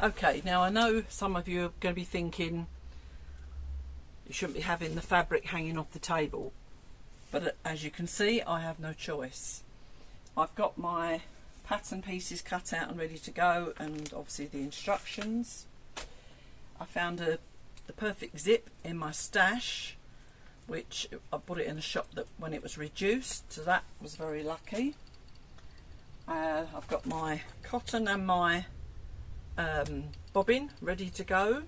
Okay, now I know some of you are going to be thinking you shouldn't be having the fabric hanging off the table, but as you can see, I have no choice. I've got my pattern pieces cut out and ready to go, and obviously the instructions. I found the perfect zip in my stash, which I bought it in a shop that when it was reduced, so that was very lucky. I've got my cotton and my bobbin ready to go.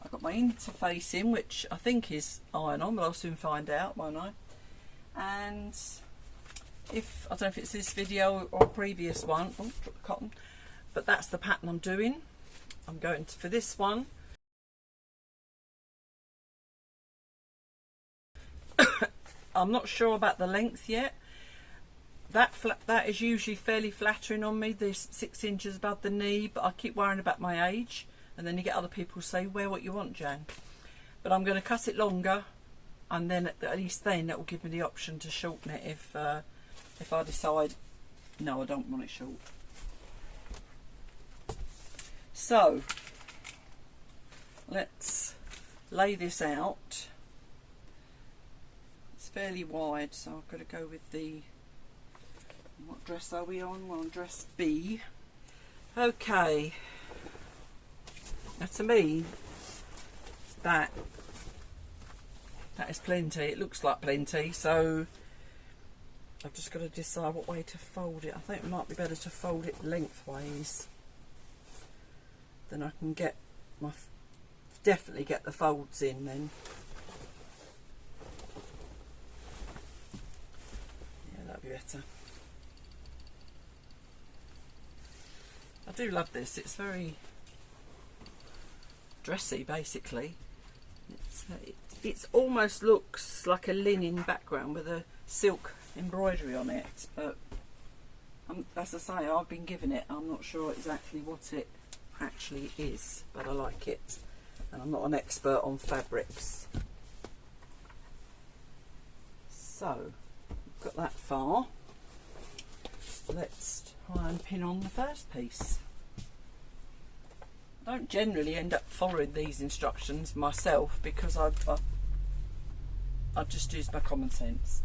I've got my interfacing, which I think is iron-on, but I'll soon find out, won't I? And if I don't know if it's this video or a previous one, oh, put the cotton, but that's the pattern I'm doing. I'm going for this one. I'm not sure about the length yet. That is usually fairly flattering on me. There's 6 inches above the knee, but I keep worrying about my age, and then you get other people who say, wear what you want, Jan. But I'm going to cut it longer, and then at least then that will give me the option to shorten it if I decide no, I don't want it short. So let's lay this out. It's fairly wide, so I've got to go with the, what dress are we on? We're on dress B. Okay, now to me that is plenty. It looks like plenty, so I've just got to decide what way to fold it. I think it might be better to fold it lengthways. Then I can get my, definitely get the folds in then. Yeah, that'd be better. I do love this. It's very dressy, basically. It almost looks like a linen background with a silk embroidery on it, but as I say, I've been given it. I'm not sure exactly what it actually is, but I like it, and I'm not an expert on fabrics. So we've got that far. Let's try and pin on the first piece. I don't generally end up following these instructions myself because I just use my common sense.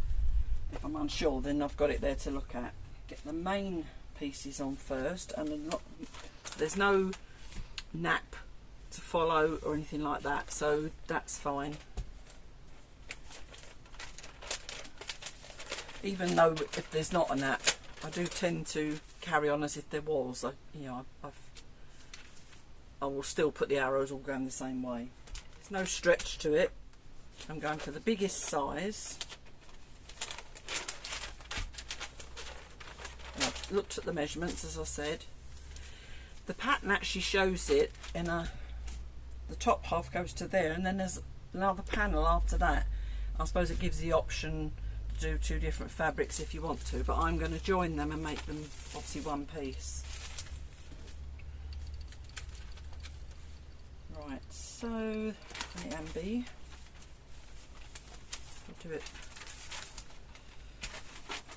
If I'm unsure, then I've got it there to look at. Get the main pieces on first, and there's no nap to follow or anything like that, so that's fine. Even though if there's not a nap, I do tend to carry on as if there was. I will still put the arrows all going the same way. There's no stretch to it. I'm going for the biggest size. And I've looked at the measurements, as I said. The pattern actually shows it in the top half goes to there, and then there's another panel after that. I suppose it gives the option to do 2 different fabrics if you want to, but I'm going to join them and make them obviously one piece. Right, so A and B. I'll do it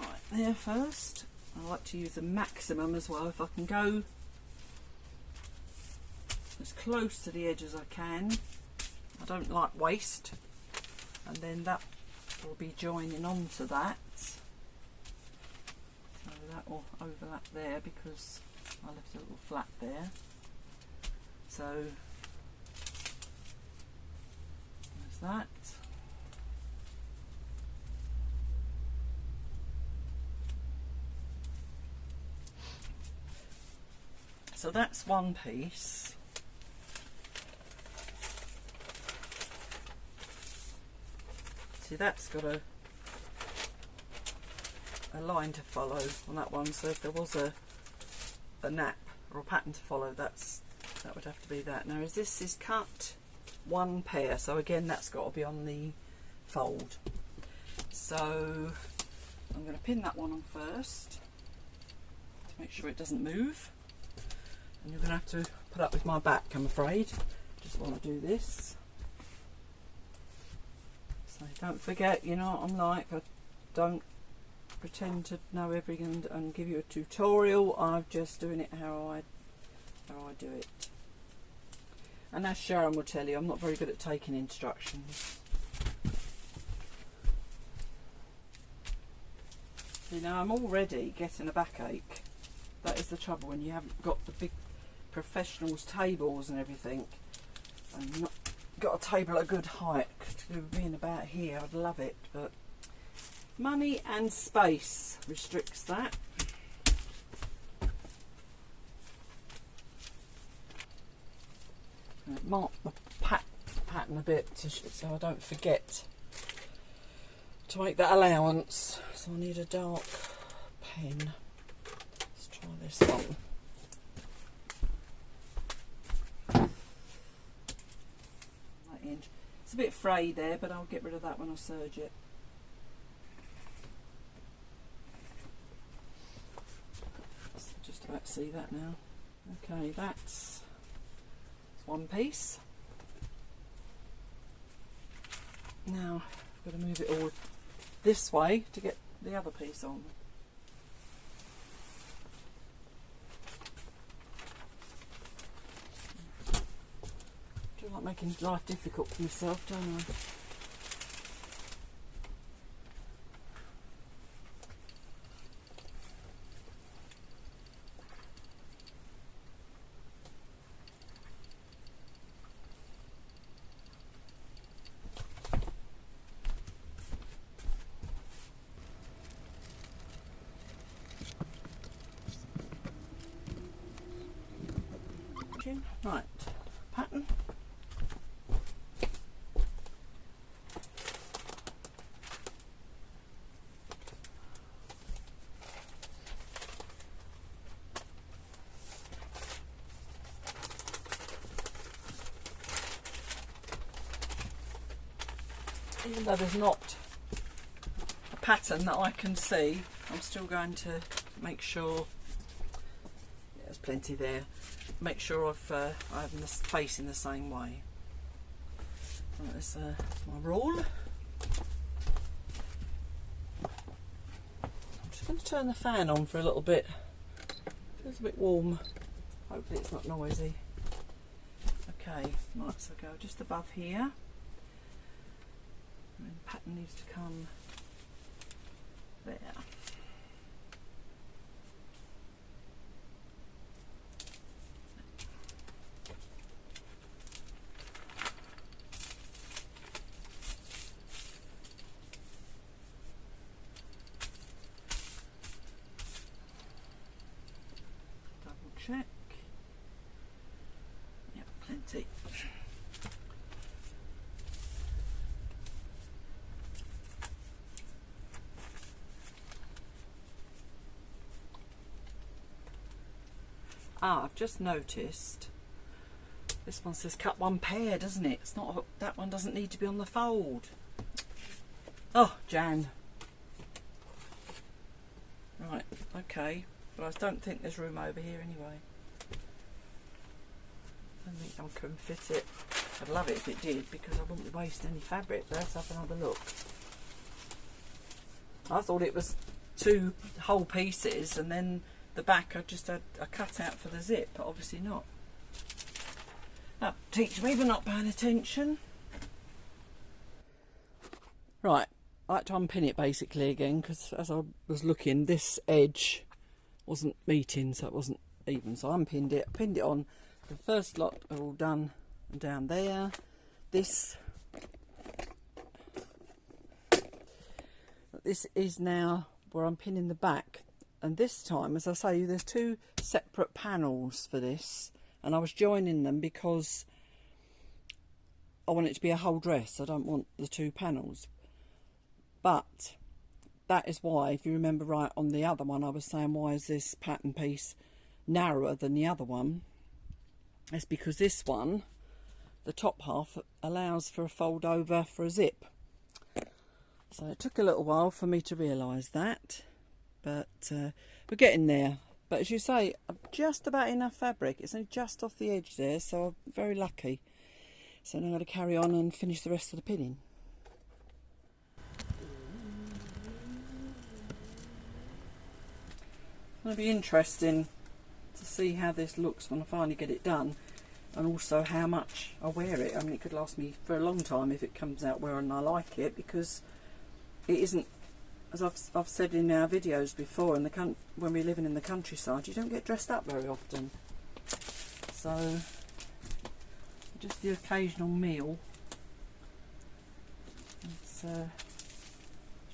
right there first. I like to use the maximum as well if I can go as close to the edge as I can. I don't like waste, and then that will be joining onto that, so that will overlap there because I left a little flap there. So there's that. So that's one piece. See, that's got a line to follow on that one, so if there was a nap or a pattern to follow, that would have to be that. Now this is cut 1 pair, so again that's got to be on the fold. So I'm going to pin that one on first to make sure it doesn't move, and you're going to have to put up with my back, I'm afraid. Just want to do this. So don't forget, you know what I'm like, I don't pretend to know everything and give you a tutorial. I'm just doing it how how I do it. And as Sharon will tell you, I'm not very good at taking instructions. You know, I'm already getting a backache. That is the trouble when you haven't got the big professionals tables and everything, and not got a table at a good height. To being about here, I'd love it, but money and space restricts that. Mark the pattern a bit so I don't forget to make that allowance. So I need a dark pen. Let's try this one. It's a bit frayed there, but I'll get rid of that when I serge it. So just about see that now. Okay, that's one piece. Now I've got to move it all this way to get the other piece on. I do like making life difficult for myself, don't I? Right, pattern. Even though there's not a pattern that I can see, I'm still going to make sure, yeah, there's plenty there, make sure I have this facing the same way. Right, there's my rule. I'm just going to turn the fan on for a little bit. Feels a bit warm. Hopefully it's not noisy. Okay, right, so go just above here. And the pattern needs to come there. Check. Yep, plenty. Ah, I've just noticed this one says cut one pair, doesn't it? It's not, that one doesn't need to be on the fold. Oh, Jan. Right, okay. But I don't think there's room over here anyway. I don't think I can fit it. I'd love it if it did, because I wouldn't be wasting any fabric. But let's have another look. I thought it was two whole pieces, and then the back I just had a cut out for the zip, but obviously not. That teach me for not paying attention. Right, I like to unpin it basically again, because as I was looking, this edge wasn't meeting, so it wasn't even, so I unpinned it, pinned it on. The first lot are all done and down there. This is now where I'm pinning the back, and this time, as I say, there's two separate panels for this, and I was joining them because I want it to be a whole dress. I don't want the two panels, but that is why, if you remember right on the other one, I was saying, why is this pattern piece narrower than the other one? It's because this one, the top half, allows for a fold over for a zip. So it took a little while for me to realise that, but we're getting there. But as you say, I've just about enough fabric. It's only just off the edge there, so I'm very lucky. So now I'm going to carry on and finish the rest of the pinning. It's going to be interesting to see how this looks when I finally get it done, and also how much I wear it. I mean, it could last me for a long time if it comes out well and I like it, because it isn't, as I've said in our videos before, when we're living in the countryside, you don't get dressed up very often. So just the occasional meal, it's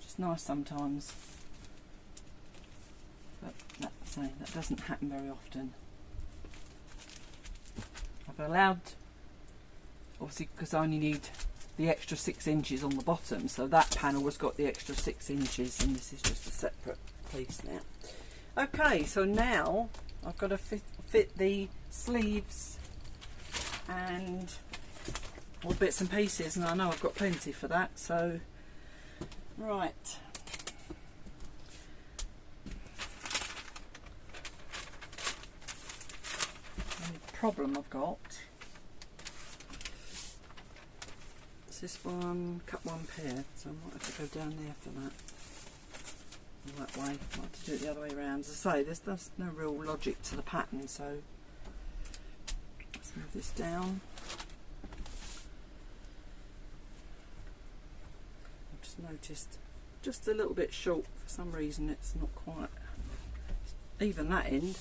just nice sometimes. But that doesn't happen very often. I've allowed, obviously, because I only need the extra 6 inches on the bottom, so that panel has got the extra 6 inches, and this is just a separate piece now. Okay, so now I've got to fit the sleeves and all bits and pieces, and I know I've got plenty for that. So right, the problem I've got is this one, cut one pair, so I might have to go down there for that. That way, I might have to do it the other way around. As I say, there's no real logic to the pattern, so let's move this down. I've just noticed just a little bit short for some reason. It's not quite even that end.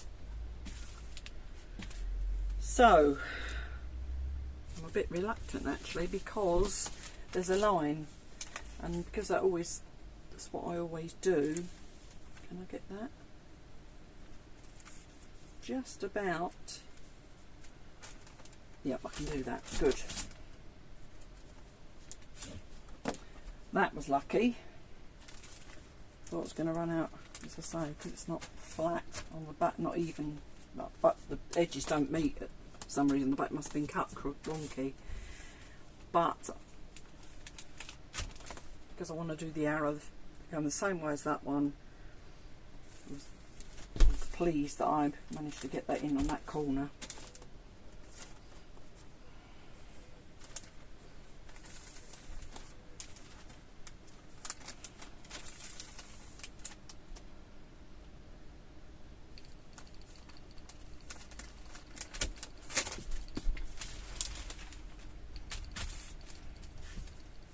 So I'm a bit reluctant actually, because there's a line, and because that's what I always do. Can I get that? Just about. Yep, I can do that. Good. That was lucky. Thought it was going to run out, as I say, because it's not flat on the back, not even, but the edges don't meet. For some reason the back must have been cut wonky. But because I want to do the arrow going the same way as that one, I'm pleased that I managed to get that in on that corner.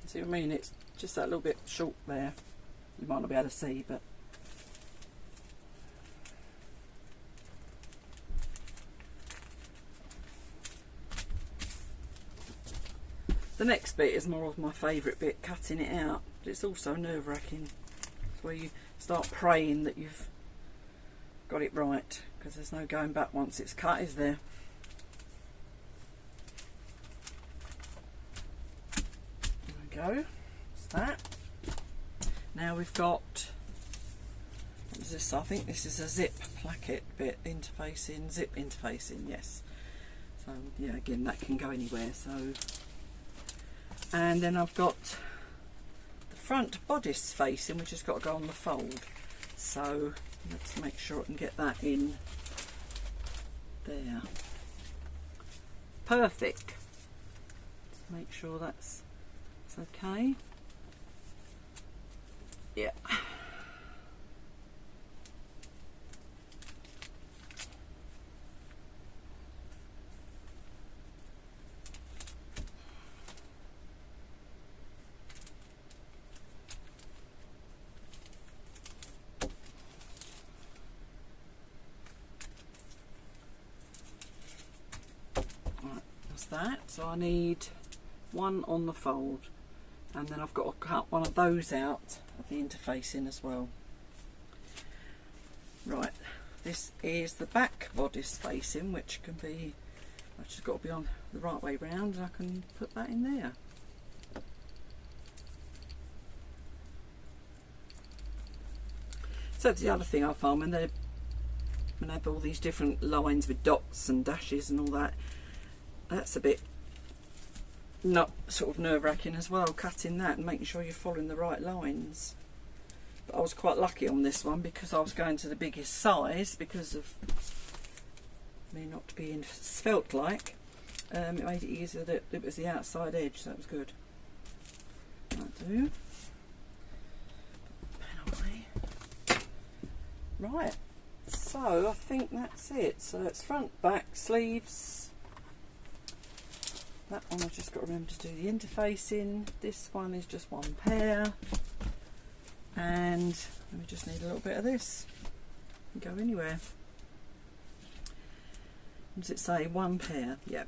See what I mean? It's just that little bit short there. You might not be able to see, but the next bit is more of my favourite bit, cutting it out. But it's also nerve-wracking. It's where you start praying that you've got it right, because there's no going back once it's cut, is there? There we go. That's that. Now we've got, what is this? I think this is a zip placket bit, interfacing, zip interfacing, yes. So yeah, again, that can go anywhere. So, and then I've got the front bodice facing, which has got to go on the fold. So let's make sure I can get that in there. Perfect. Let's make sure that's okay. Yeah. Right, that's that. So I need one on the fold, and then I've got to cut one of those out of the interfacing as well. Right, this is the back bodice facing, which can be, I've just got to be on the right way round, and I can put that in there. So that's the other thing I found, when they have all these different lines with dots and dashes and all that, that's a bit not sort of nerve-wracking as well, cutting that and making sure you're following the right lines. But I was quite lucky on this one, because I was going to the biggest size, because of me not being svelte like. It made it easier that it was the outside edge, so that was good. That'll do. Pen away. Right, So I think that's it. So it's front, back, sleeves. That one I've just got to remember to do the interfacing. This one is just one pair. And we just need a little bit of this. Can go anywhere. Does it say one pair? Yep.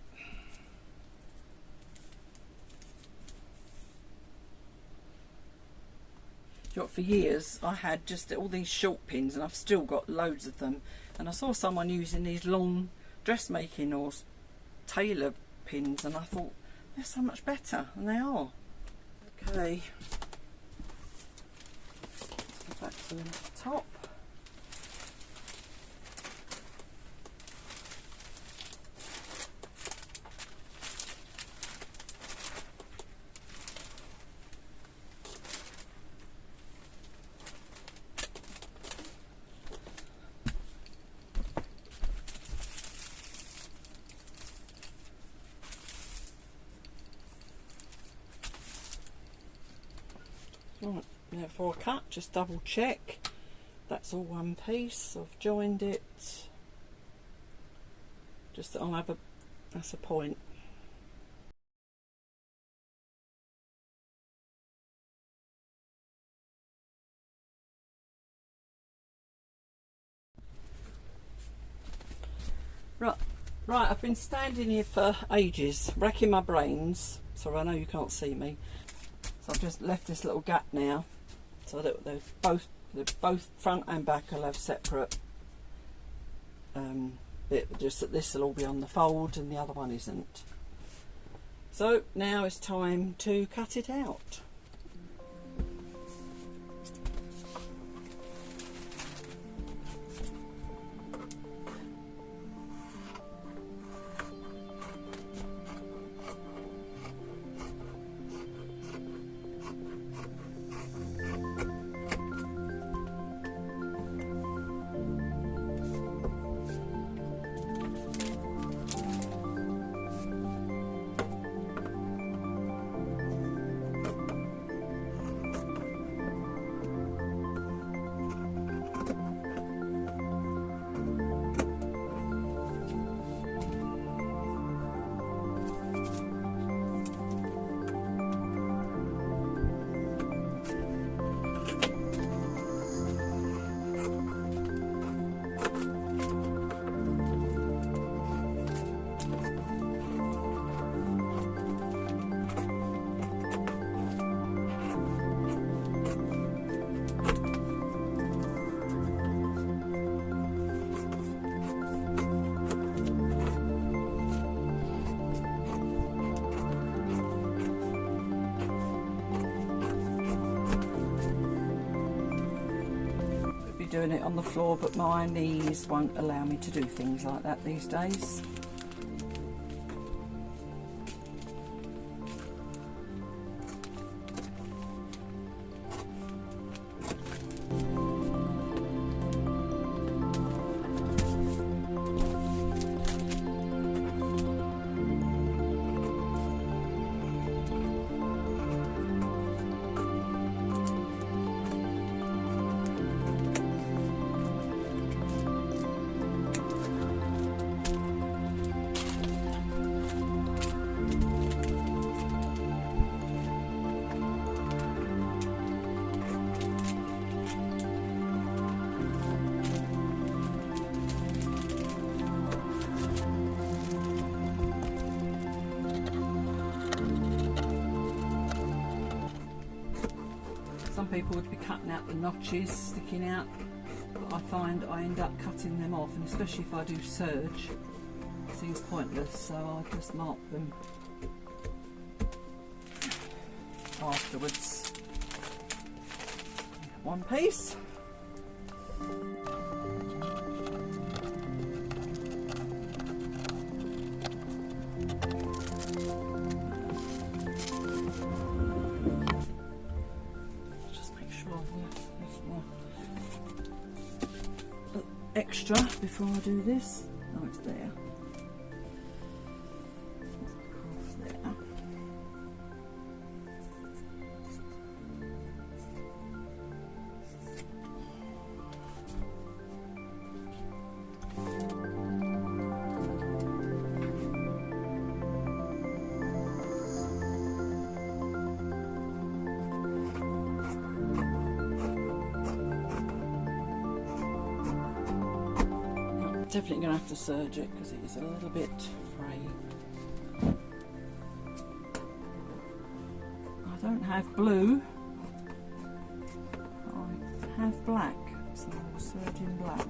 You know what, for years I had just all these short pins, and I've still got loads of them. And I saw someone using these long dressmaking or tailor pins, and I thought they're so much better, and they are. Okay. Let's go back to the top. Right, now before I cut, just double check that's all one piece. I've joined it, just that I'll have a, that's a point. Right, I've been standing here for ages, racking my brains. Sorry, I know you can't see me. So I've just left this little gap now, so that they're both front and back will have separate bit, just that this will all be on the fold and the other one isn't. So now it's time to cut it out. Doing it on the floor, but my knees won't allow me to do things like that these days. Some people would be cutting out the notches sticking out, but I find I end up cutting them off, and especially if I do serge, it seems pointless, so I just mark them afterwards. One piece. Extra before I do this. Oh, it's there. Across there. definitely going to have to serge it because it is a little bit frayy. I don't have blue, I have black, so I'll serge in black.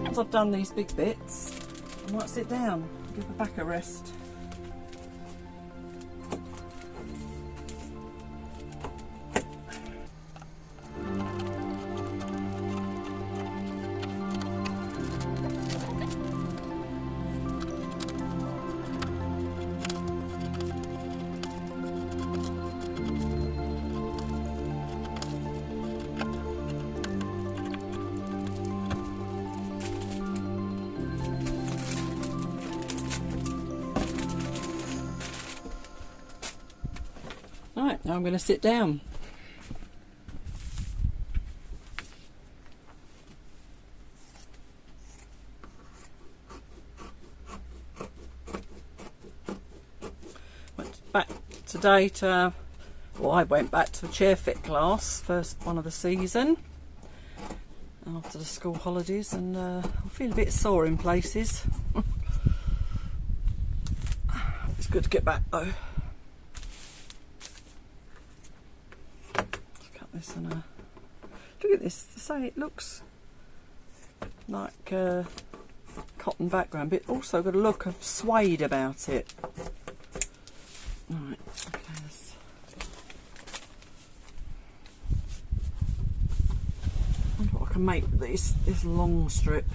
Once I've done these big bits, I might sit down, give my back a rest. Right, now I'm going to sit down. Went back today to, well, I went back to the chair fit class, first one of the season, after the school holidays, and I feel a bit sore in places. It's good to get back though. This and look at this, to say it looks like a cotton background, but also got a look of suede about it. Right, okay, I wonder what I can make with this long strip.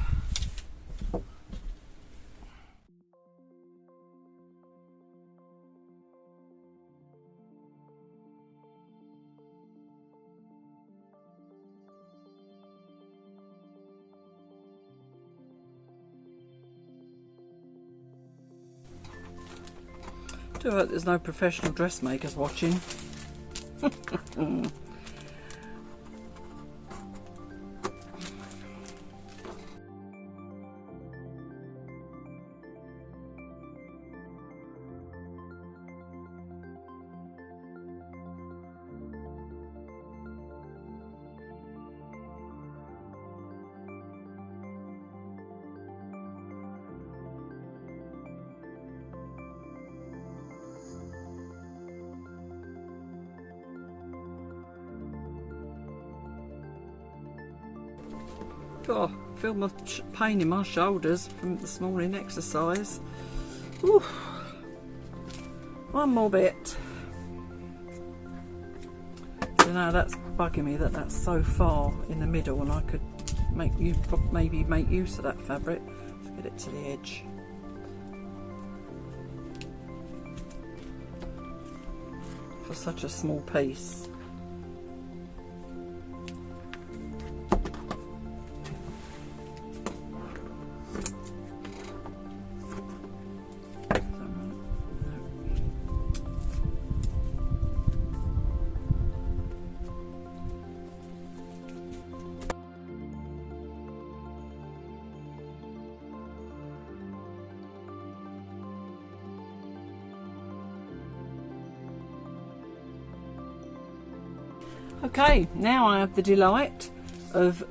I do hope there's no professional dressmakers watching. Oh, I feel my pain in my shoulders from this morning exercise. Ooh. One more bit. So now that's bugging me that's so far in the middle, and I could maybe make use of that fabric. Let's get it to the edge. For such a small piece. Okay, now I have the delight of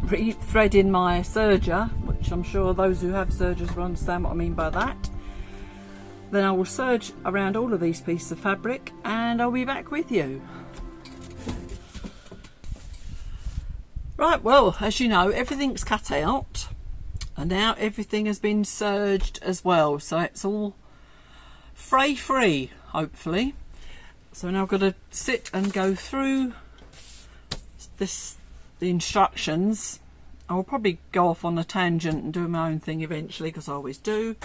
re-threading my serger, which I'm sure those who have sergers will understand what I mean by that. Then I will serge around all of these pieces of fabric and I'll be back with you. Right, well, as you know, everything's cut out and now everything has been serged as well, so it's all fray free, hopefully. So now I've got to sit and go through the instructions. I will probably go off on a tangent and do my own thing eventually, because I always do.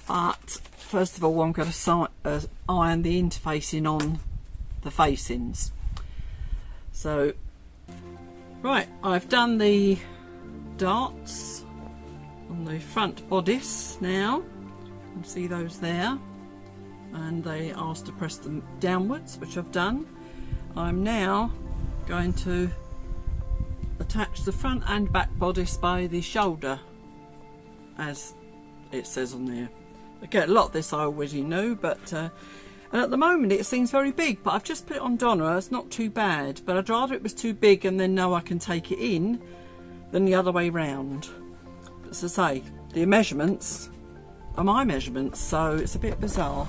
But first of all I'm going to iron the interfacing on the facings. So right, I've done the darts on the front bodice now. You can see those there, and they asked to press them downwards, which I've done. I'm now going to attach the front and back bodice by the shoulder, as it says on there. Again, a lot of this I already knew, but and at the moment it seems very big, but I've just put it on Donna. It's not too bad, but I'd rather it was too big and then know I can take it in than the other way round. As I say, the measurements are my measurements, so it's a bit bizarre.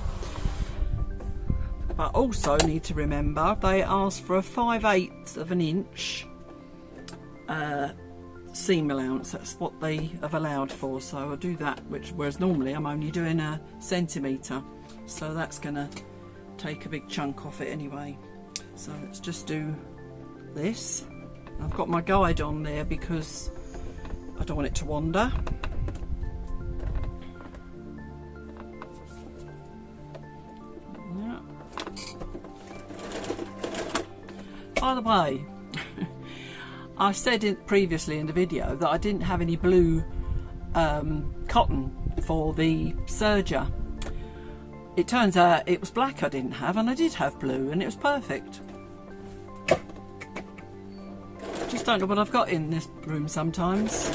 But also need to remember they asked for a 5/8 of an inch seam allowance. That's what they have allowed for, so I'll do that, whereas normally I'm only doing a centimetre, so that's gonna take a big chunk off it anyway. So let's just do this. I've got my guide on there because I don't want it to wander. Yeah. By the way, I said previously in the video that I didn't have any blue cotton for the serger. It turns out it was black I didn't have, and I did have blue, and it was perfect. Just don't know what I've got in this room sometimes.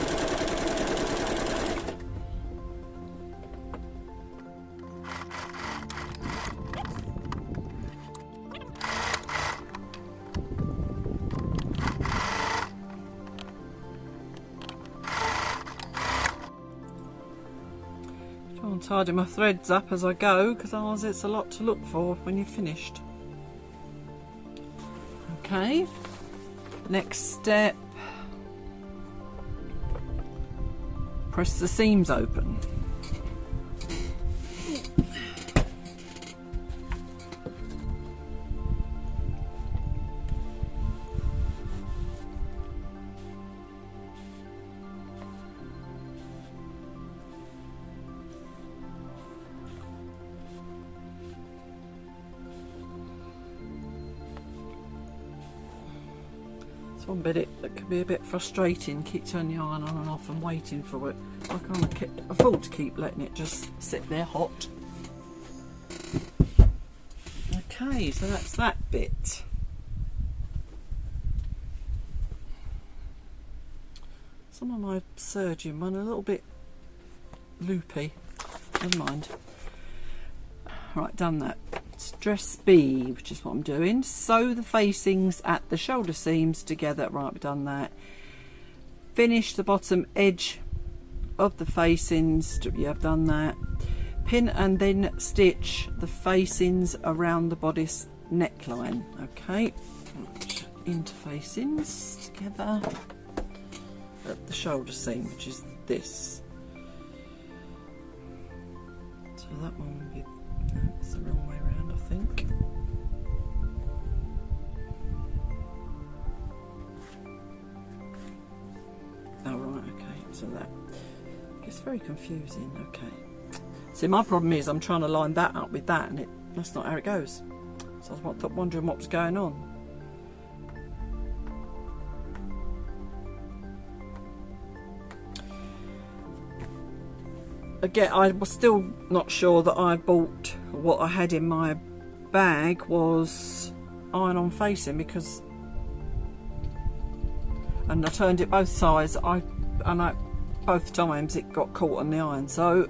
I'll tidy my threads up as I go, because otherwise it's a lot to look for when you've finished. Okay, next step, press the seams open. It's one bit that can be a bit frustrating, keep turning the iron on and off and waiting for it. I can't afford to keep letting it just sit there hot. Okay, so that's that bit. Some of my serging went a little bit loopy, never mind. Right, done that. Dress B, which is what I'm doing. Sew the facings at the shoulder seams together. Right, we've done that. Finish the bottom edge of the facings. Yeah, I've done that. Pin and then stitch the facings around the bodice neckline. Okay, interfacings together at the shoulder seam, which is this. So that one will be, that's the wrong way around, I think. Oh right, okay, so that it's very confusing. Okay, see, my problem is I'm trying to line that up with that, and that's not how it goes. So I was wondering what was going on. Again, I was still not sure that I bought what I had in my bag was iron-on facing, because, and I turned it both sides, both times it got caught on the iron, so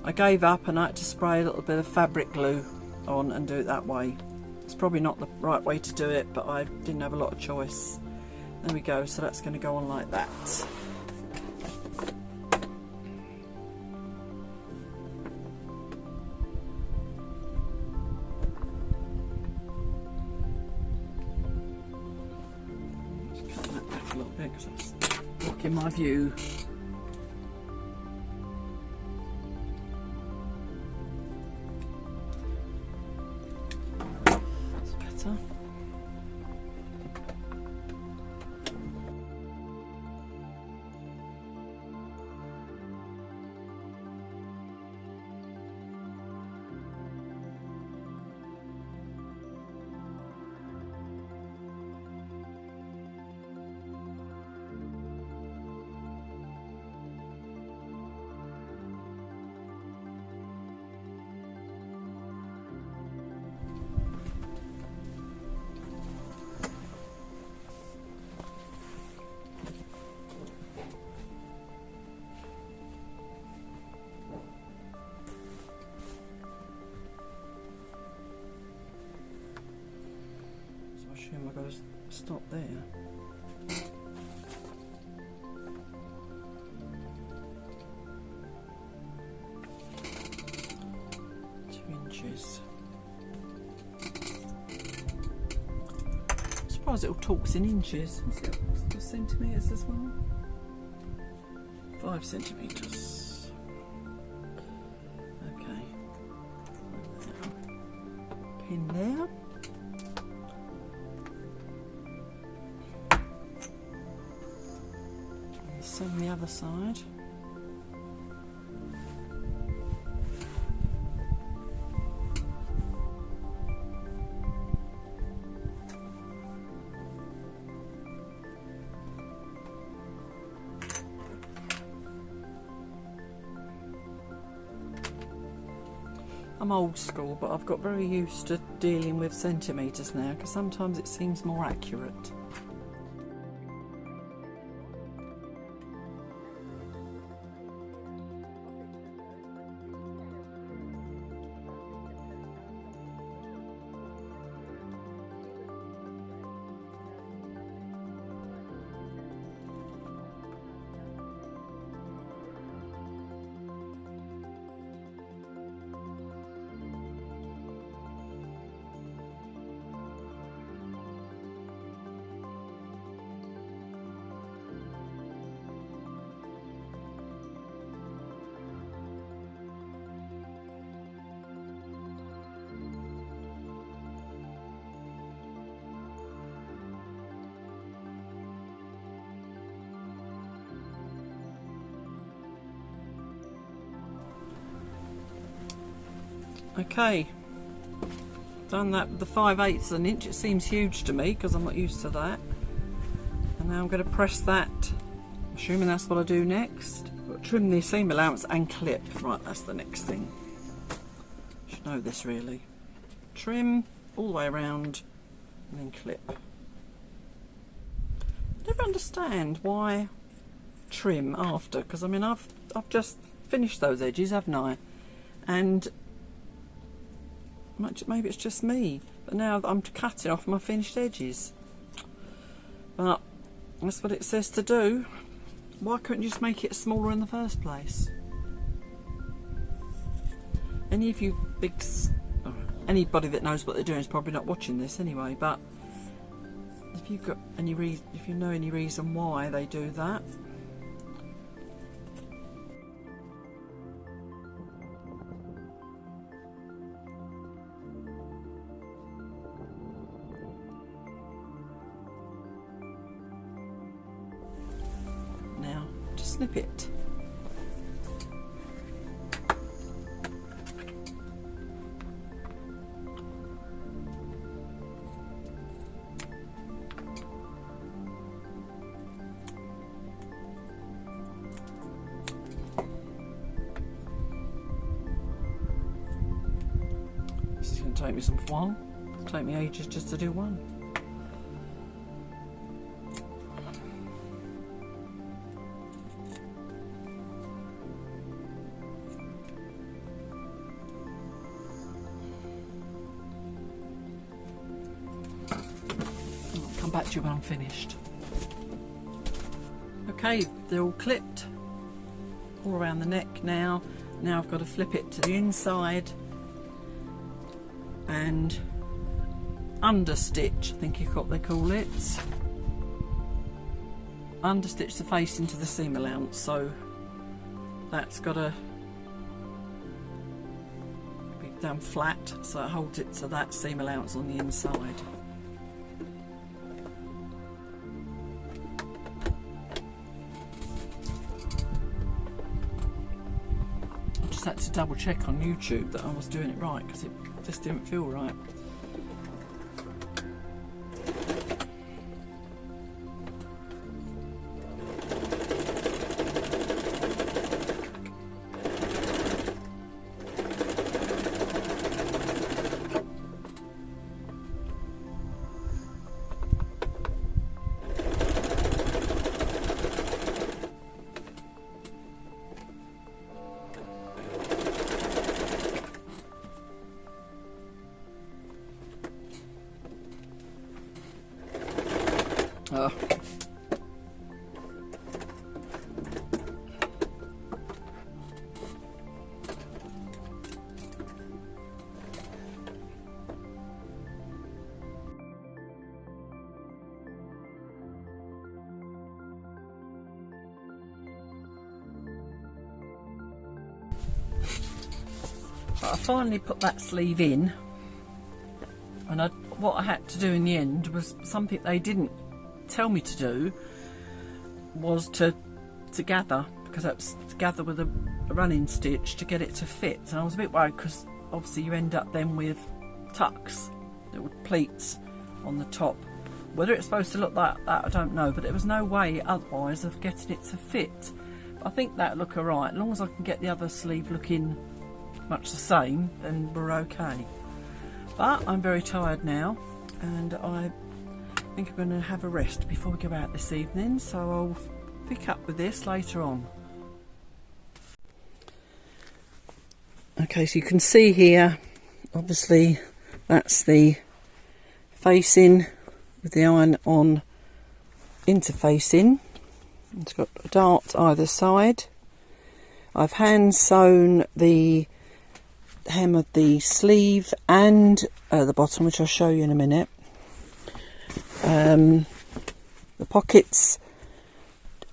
I gave up and I had to spray a little bit of fabric glue on and do it that way. It's probably not the right way to do it, but I didn't have a lot of choice. There we go, so that's going to go on like that. Because that's blocking my view. That's better. got to stop there. 2 inches. I'm surprised it all talks in inches. Is it centimetres as well? 5 centimetres. Okay. Pin there. And the same on the other side. I'm old school, but I've got very used to dealing with centimetres now because sometimes it seems more accurate. Okay, done that with the 5/8 an inch. It seems huge to me because I'm not used to that. And now I'm going to press that, assuming that's what I do next. Trim the seam allowance and clip. Right, that's the next thing. Should know this really. Trim all the way around and then clip. Never understand why trim after, because I mean I've just finished those edges, haven't I? And maybe it's just me, but now I'm cutting off my finished edges. But that's what it says to do. Why couldn't you just make it smaller in the first place? Any of you anybody that knows what they're doing is probably not watching this anyway. But if you know any reason why they do that. Snip it. This is going to take me some fun. It'll take me ages just to do one. Back to you when I'm finished. Okay, they're all clipped all around the neck now. Now I've got to flip it to the inside and understitch, I think they call it. Understitch the face into the seam allowance, so that's got to be done flat so it holds it to that seam allowance on the inside. Had to double check on YouTube that I was doing it right because it just didn't feel right. But I finally put that sleeve in, and what I had to do in the end was something they didn't tell me to do, was to gather, because that's to gather with a running stitch to get it to fit. And I was a bit worried because obviously you end up then with tucks, little pleats on the top. Whether it's supposed to look like that, I don't know, but there was no way otherwise of getting it to fit. But I think that'll look alright. As long as I can get the other sleeve looking much the same, then we're okay. But I'm very tired now, and I think I'm going to have a rest before we go out this evening, so I'll pick up with this later on. Okay, so you can see here, obviously that's the facing with the iron on interfacing. It's got a dart either side. I've hand sewn the hem of the sleeve and the bottom, which I'll show you in a minute. The pockets,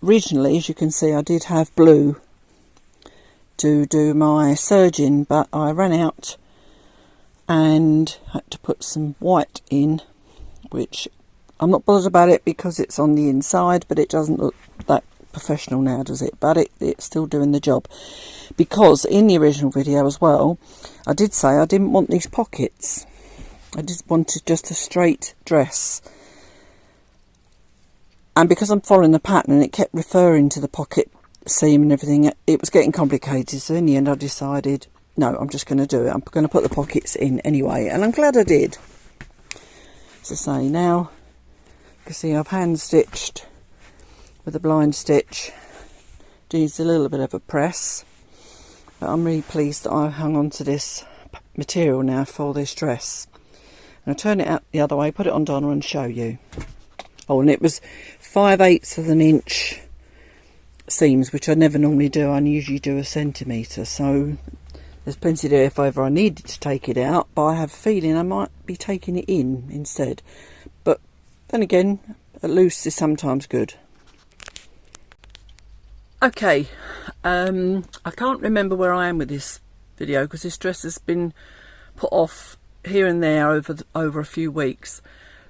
originally, as you can see, I did have blue to do my serging, but I ran out and had to put some white in, which I'm not bothered about it because it's on the inside, but it doesn't look that professional now, does it? But it's still doing the job, because in the original video as well, I did say I didn't want these pockets. I just wanted just a straight dress, and because I'm following the pattern, it kept referring to the pocket seam and everything. It was getting complicated, so in the end I decided, no, I'm just going to do it. I'm going to put the pockets in anyway, and I'm glad I did. As I say, now you can see I've hand stitched with a blind stitch. Needs a little bit of a press, but I'm really pleased that I hung on to this material now for this dress. And I'll turn it out the other way, put it on Donna and show you. Oh, and it was 5/8 of an inch seams, which I never normally do. I usually do a centimetre, so there's plenty there if ever I needed to take it out, but I have a feeling I might be taking it in instead. But then again, at loose is sometimes good. Okay, I can't remember where I am with this video because this dress has been put off here and there over a few weeks.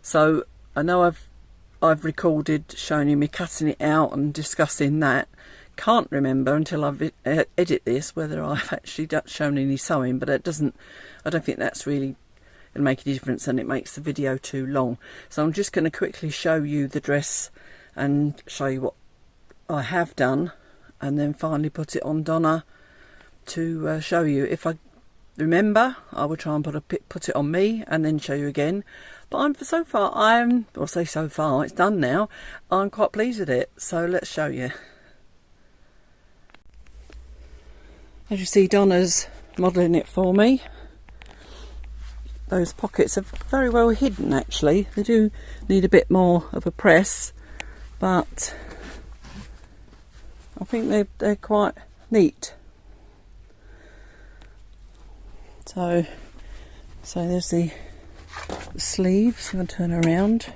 So I know I've recorded showing you me cutting it out and discussing that. Can't remember until I edit this whether I've actually shown any sewing, but I don't think that's really going to make any difference, and it makes the video too long. So I'm just going to quickly show you the dress and show you what I have done, and then finally put it on Donna to show you. If I remember, I will try and put it on me and then show you again. But so far, it's done now. I'm quite pleased with it, so let's show you. As you see, Donna's modelling it for me. Those pockets are very well hidden actually. They do need a bit more of a press, but I think they're quite neat. So there's the sleeves. I'm going to turn around.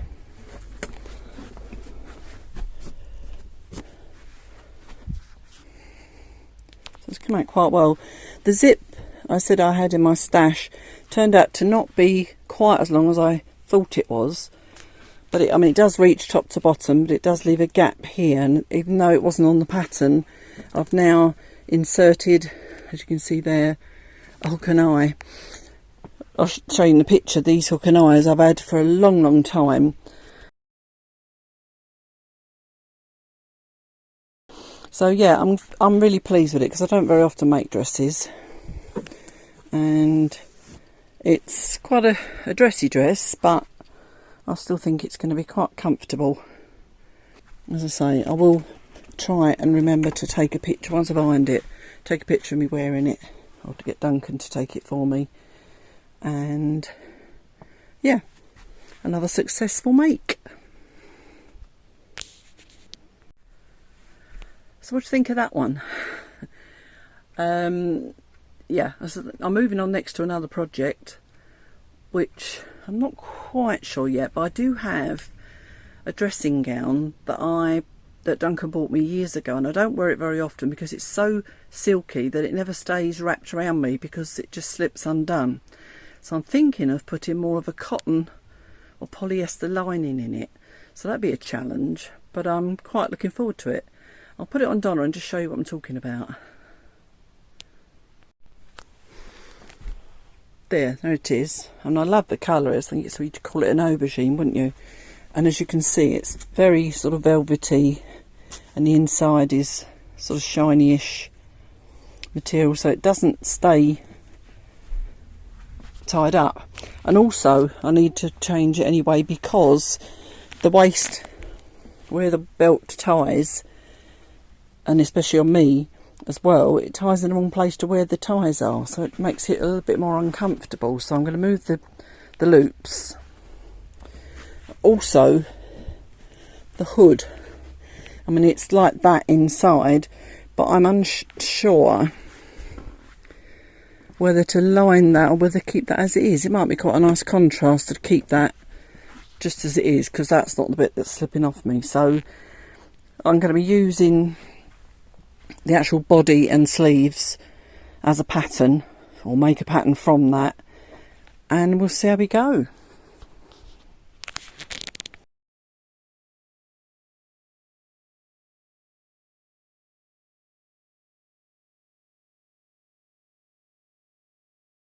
So it's come out quite well. The zip I said I had in my stash turned out to not be quite as long as I thought it was. But it does reach top to bottom, but it does leave a gap here, and even though it wasn't on the pattern, I've now inserted, as you can see there, a hook and eye. I'll show you in the picture. These hook and eyes I've had for a long time. So yeah, I'm really pleased with it because I don't very often make dresses, and it's quite a dressy dress, but I still think it's going to be quite comfortable. As I say, I will try and remember to take a picture once I've ironed it. Take a picture of me wearing it, or to get Duncan to take it for me. And yeah, another successful make. So what do you think of that one? Yeah, I'm moving on next to another project, which I'm not quite sure yet, but I do have a dressing gown that I that Duncan bought me years ago, and I don't wear it very often because it's so silky that it never stays wrapped around me because it just slips undone. So I'm thinking of putting more of a cotton or polyester lining in it. So that'd be a challenge, but I'm quite looking forward to it. I'll put it on Donna and just show you what I'm talking about. There it is. And I love the colour. I think it's, you'd call it an aubergine, wouldn't you? And as you can see, it's very sort of velvety, and the inside is sort of shiny-ish material, so it doesn't stay tied up. And also I need to change it anyway because the waist where the belt ties, and especially on me as well, it ties in the wrong place to where the ties are, so it makes it a little bit more uncomfortable. So I'm going to move the loops. Also the hood, I mean it's like that inside, but I'm unsure whether to line that or whether to keep that as it is. It might be quite a nice contrast to keep that just as it is, because that's not the bit that's slipping off me. So I'm going to be using the actual body and sleeves as a pattern, or make a pattern from that, and we'll see how we go.